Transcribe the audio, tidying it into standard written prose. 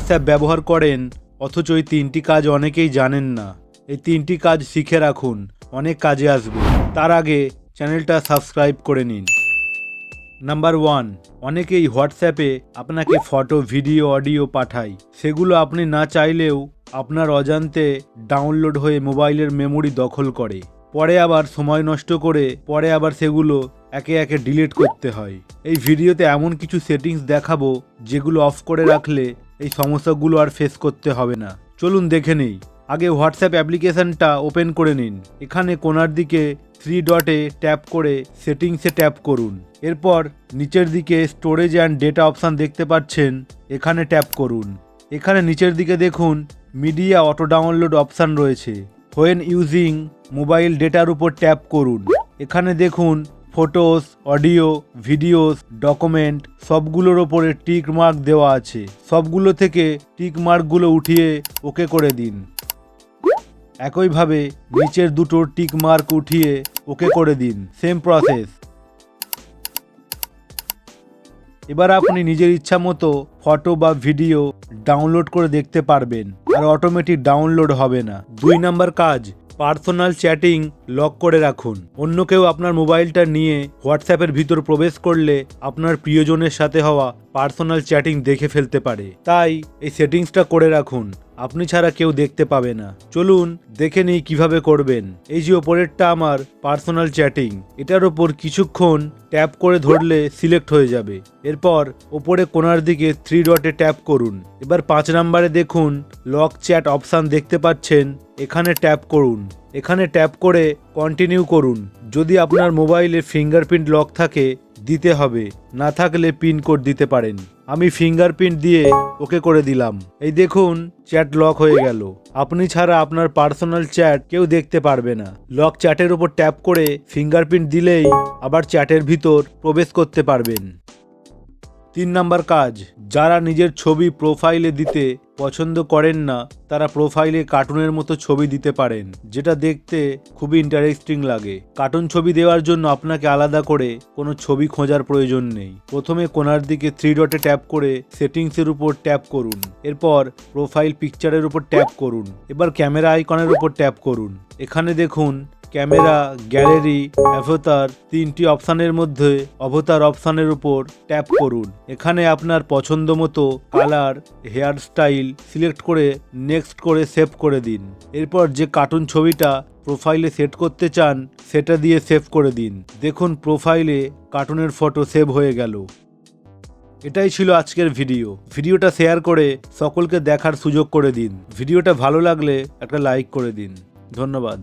WhatsApp ব্যবহার করেন অথচ এই 3টি কাজ অনেকেই জানেন না। এই 3টি কাজ শিখে রাখুন, অনেক কাজে আসবে। তার আগে চ্যানেলটা সাবস্ক্রাইব করে নিন। নাম্বার 1, অনেকেই হোয়াটসঅ্যাপে আপনাকে ফটো, ভিডিও, অডিও পাঠায়। সেগুলো আপনি না চাইলেও আপনার অজান্তে ডাউনলোড হয়ে মোবাইলের মেমোরি দখল করে। পরে আবার সময় নষ্ট করে সেগুলো একে একে ডিলিট করতে হয়। এই ভিডিওতে এমন কিছু সেটিংস দেখাবো যেগুলো অফ করে রাখলে এই সমস্যাগুলো আর ফেস করতে হবে না। চলুন দেখে নেই। আগে হোয়াটসঅ্যাপ অ্যাপ্লিকেশনটা ওপেন করে নিন। এখানে কোণার দিকে 3 ডটে ট্যাপ করে সেটিংসে ট্যাপ করুন। এরপর নিচের দিকে স্টোরেজ অ্যান্ড ডেটা অপশান দেখতে পাচ্ছেন, এখানে ট্যাপ করুন। এখানে নিচের দিকে দেখুন মিডিয়া অটো ডাউনলোড অপশান রয়েছে। হোয়েন ইউজিং মোবাইল ডেটার উপর ট্যাপ করুন। এখানে দেখুন ফটোস, অডিও, ভিডিওস, ডকুমেন্ট সবগুলোর ওপরে টিক মার্ক দেওয়া আছে। সবগুলো থেকে টিক মার্কগুলো উঠিয়ে ওকে করে দিন। একইভাবে নিচের দুটো টিক মার্ক উঠিয়ে ওকে করে দিন। Same process. এবার আপনি নিজের ইচ্ছা মতো ফটো বা ভিডিও ডাউনলোড করে দেখতে পারবেন, আর অটোমেটিক ডাউনলোড হবে না। 2 নাম্বার কাজ, পার্সোনাল চ্যাটিং লক করে রাখুন। অন্য কেউ আপনার মোবাইলটা নিয়ে হোয়াটসঅ্যাপের ভিতর প্রবেশ করলে আপনার প্রিয়জনের সাথে হওয়া পার্সোনাল চ্যাটিং দেখে ফেলতে পারে। তাই এই সেটিংসটা করে রাখুন, আপনি ছাড়া কেউ দেখতে পাবে না। চলুন দেখে নিই কিভাবে করবেন। এই যে ওপরেরটা আমার পার্সোনাল চ্যাটিং, এটার ওপর কিছুক্ষণ ট্যাপ করে ধরলে সিলেক্ট হয়ে যাবে। এরপর ওপরে কোণার দিকে 3 ডটে ট্যাপ করুন। এবার 5 নম্বরে দেখুন লক চ্যাট অপশান দেখতে পাচ্ছেন, এখানে ট্যাপ করুন। এখানে ট্যাপ করে কন্টিনিউ করুন। যদি আপনার মোবাইলে ফিঙ্গারপ্রিন্ট লক থাকে দিতে হবে, না থাকলে পিন কোড দিতে পারেন। আমি ফিঙ্গারপ্রিন্ট দিয়ে ওকে করে দিলাম। এই দেখুন চ্যাট লক হয়ে গেল। আপনি ছাড়া আপনার পার্সোনাল চ্যাট কেউ দেখতে পারবে না। লক চ্যাটের উপর ট্যাপ করে ফিঙ্গারপ্রিন্ট দিলেই আবার চ্যাটের ভিতর প্রবেশ করতে পারবেন। 3 নাম্বার কাজ, যারা নিজের ছবি প্রোফাইলে দিতে পছন্দ করেন না তারা প্রোফাইলে কার্টুনের মতো ছবি দিতে পারেন, যেটা দেখতে খুবই ইন্টারেস্টিং লাগে। কার্টুন ছবি দেওয়ার জন্য আপনাকে আলাদা করে কোনো ছবি খোঁজার প্রয়োজন নেই। প্রথমে কোণার দিকে 3 ডটে ট্যাপ করে সেটিংসের উপর ট্যাপ করুন। এরপর প্রোফাইল পিকচারের উপর ট্যাপ করুন। এবার ক্যামেরা আইকনের উপর ট্যাপ করুন। এখানে দেখুন ক্যামেরা, গ্যালারি, অ্যাভাতার 3টি অপশানের মধ্যে অবতার অপশানের উপর ট্যাপ করুন। এখানে আপনার পছন্দ মতো কালার, হেয়ার স্টাইল সিলেক্ট করে নেক্সট করে সেভ করে দিন। এরপর যে কার্টুন ছবিটা প্রোফাইলে সেট করতে চান সেটা দিয়ে সেভ করে দিন। দেখুন প্রোফাইলে কার্টুনের ফটো সেভ হয়ে গেল। এটাই ছিল আজকের ভিডিওটা শেয়ার করে সকলকে দেখার সুযোগ করে দিন। ভিডিওটা ভালো লাগলে একটা লাইক করে দিন। ধন্যবাদ।